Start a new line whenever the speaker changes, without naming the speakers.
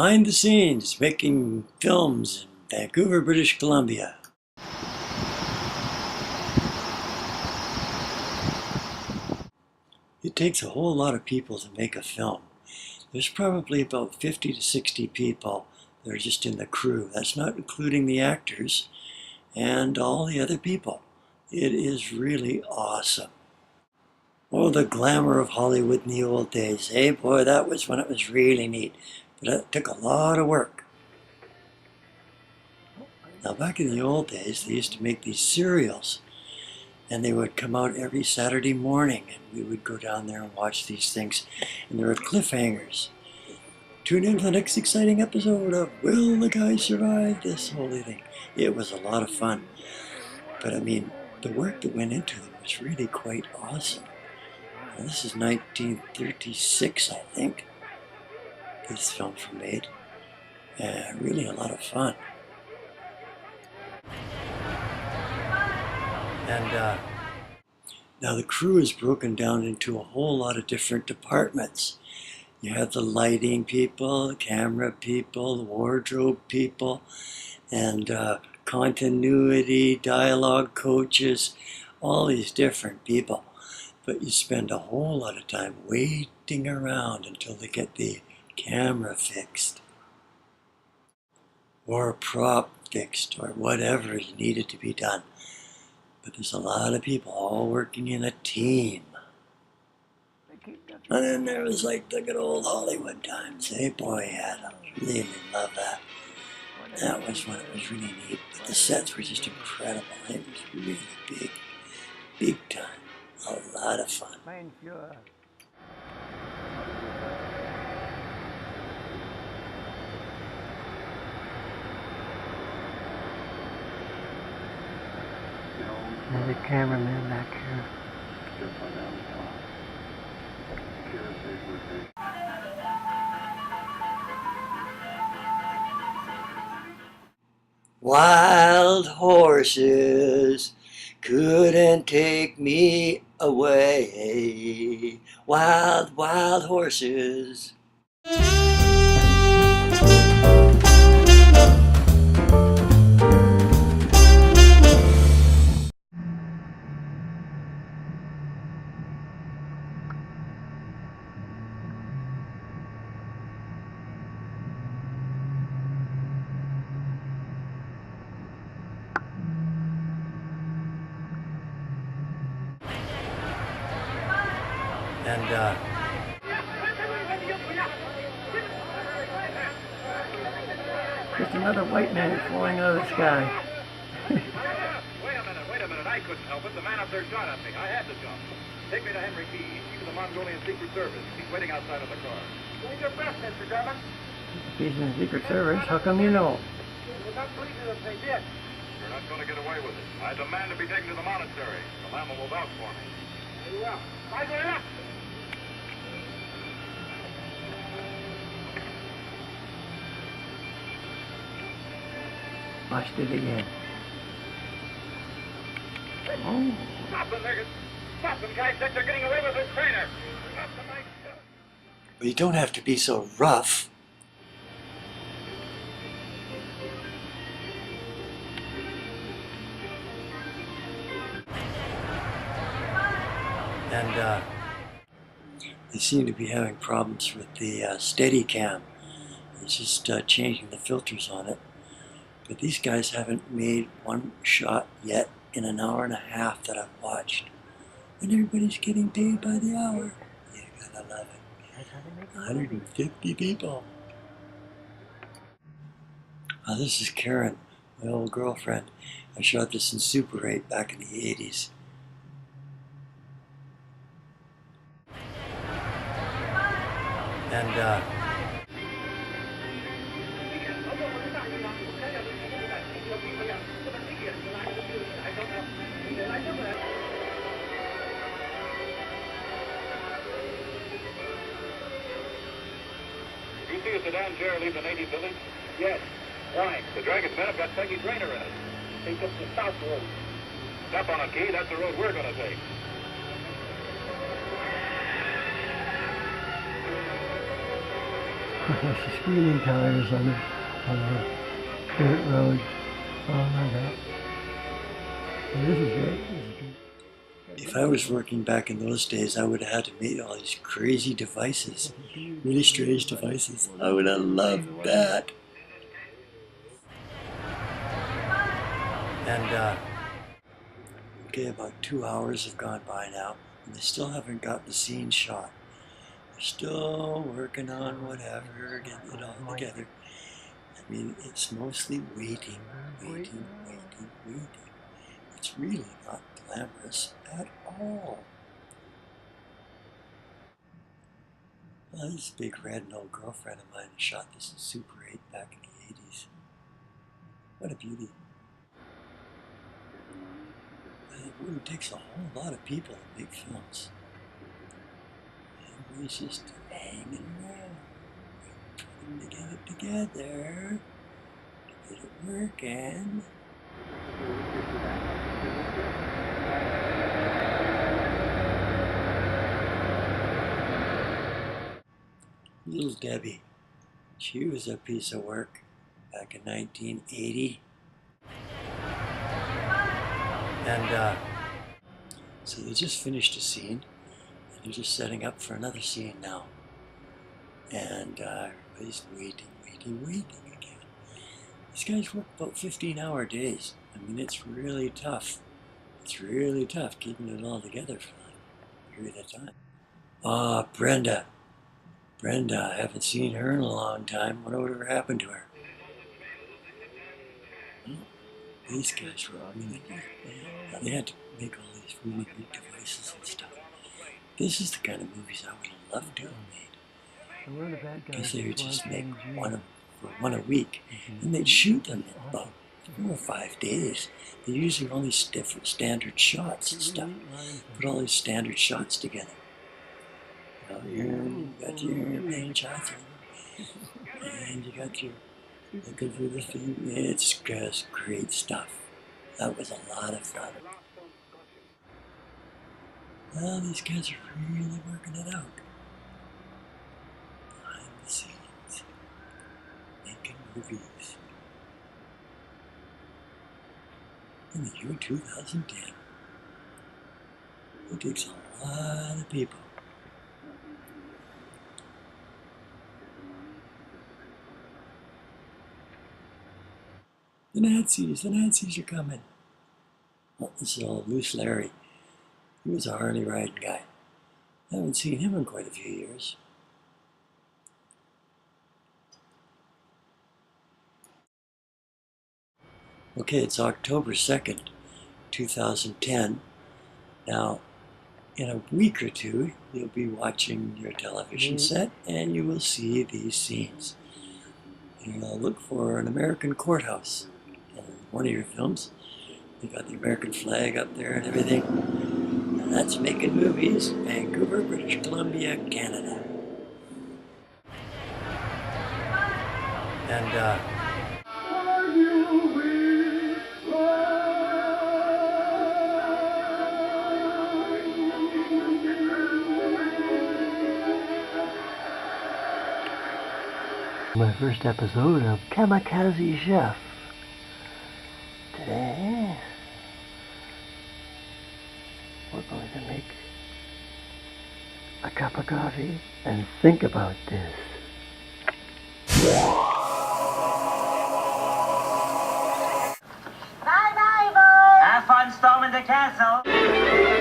behind the scenes making films in Vancouver, British Columbia. It takes a whole lot of people to make a film. There's probably about 50 to 60 people that are just in the crew. That's not including the actors and all the other people. It is really awesome. Oh, the glamour of Hollywood in the old days. Hey boy, that was when it was really neat. But it took a lot of work. Now back in the old days, they used to make these serials. And they would come out every Saturday morning. And we would go down there and watch these things. And there were cliffhangers. Tune in for the next exciting episode of Will the Guy Survive This Holy Thing? It was a lot of fun. But I mean, the work that went into them was really quite awesome. Now, this is 1936, I think. These films were made. Really a lot of fun. And now the crew is broken down into a whole lot of different departments. You have the lighting people, the camera people, the wardrobe people, and continuity, dialogue coaches, all these different people. But you spend a whole lot of time waiting around until they get the camera fixed, or a prop fixed, or whatever is needed to be done. But there's a lot of people all working in a team. And then there was like the good old Hollywood times. Hey boy, yeah, I really love that. That was when it was really neat. But the sets were just incredible. It was really big time. A lot of fun.
There's a cameraman back here.
Wild horses couldn't take me away. Wild, wild horses. And
just another white man falling out of the sky.
Wait a minute, I couldn't help it. The man up there shot at me. I had to jump. Take me to Henry Key. He's in the Mongolian Secret Service. He's waiting outside of the car. Doing your best, Mr. German.
He's in the Secret Service. How come you know?
We're not believing if they did. You're not going to get away with it. I demand to be taken to the monastery. The Lama will vouch for me. Very well. Right there.
Bust it again. Oh.
Stop them, niggas. Stop them, guys. They're getting away with this trainer. Stop them,
but you don't have to be so rough. And they seem to be having problems with the Steadicam. It's just changing the filters on it. But these guys haven't made one shot yet in an hour and a half that I've watched. And everybody's getting paid by the hour. You gotta love it. 150 people. This is Karen, my old girlfriend. I shot this in Super 8 back in the 80s. And
You see a sedan chair leave the native village? Yes. Why? The Dragon's men have got Peggy Trainer in it. They took the south road. Step on it, Key. That's the road we're going to take.
Screaming tires on the dirt road. Oh my God. This is great.
If I was working back in those days, I would have had to make all these crazy devices, really strange devices. I would have loved that. And, okay, about 2 hours have gone by now, and they still haven't got the scene shot. They're still working on whatever, getting it all together. I mean, it's mostly waiting. It's really not glamorous at all. Well, this big red and old girlfriend of mine shot this in Super 8 back in the 80s. What a beauty. It takes a whole lot of people to make films. Everybody's just hanging around, trying to get it together, to get it working. Little Debbie, she was a piece of work back in 1980. And so they just finished a scene, and they're just setting up for another scene now. And everybody's waiting again. These guys work about 15-hour days. I mean, it's really tough. It's really tough keeping it all together for a period of time. Ah, Brenda. Brenda, I haven't seen her in a long time. Whatever happened to her? Well, these guys were really good. They had to make all these really big devices and stuff. This is the kind of movies I would have loved to have made. Because they would just make one a week, and they'd shoot them in about 4 or 5 days. They usually only different standard shots and stuff. Put all these standard shots together. You got your main shots, and you got your looking for the thing. It's just great stuff. That was a lot of fun. Well, these guys are really working it out. Behind the scenes, making movies. In the year 2010, it takes a lot of people. The Nazis are coming. Oh, this is old Loose Larry. He was a Harley riding guy. I haven't seen him in quite a few years. Okay, it's October 2nd, 2010. Now, in a week or two, you'll be watching your television set and you will see these scenes. You'll look for an American courthouse. In one of your films, they got the American flag up there and everything. And that's making movies, Vancouver, British Columbia, Canada. And
my first episode of Kamikaze Chef. Today, we're going to make a cup of coffee and think about this.
Bye-bye, boys! Have fun storming the castle!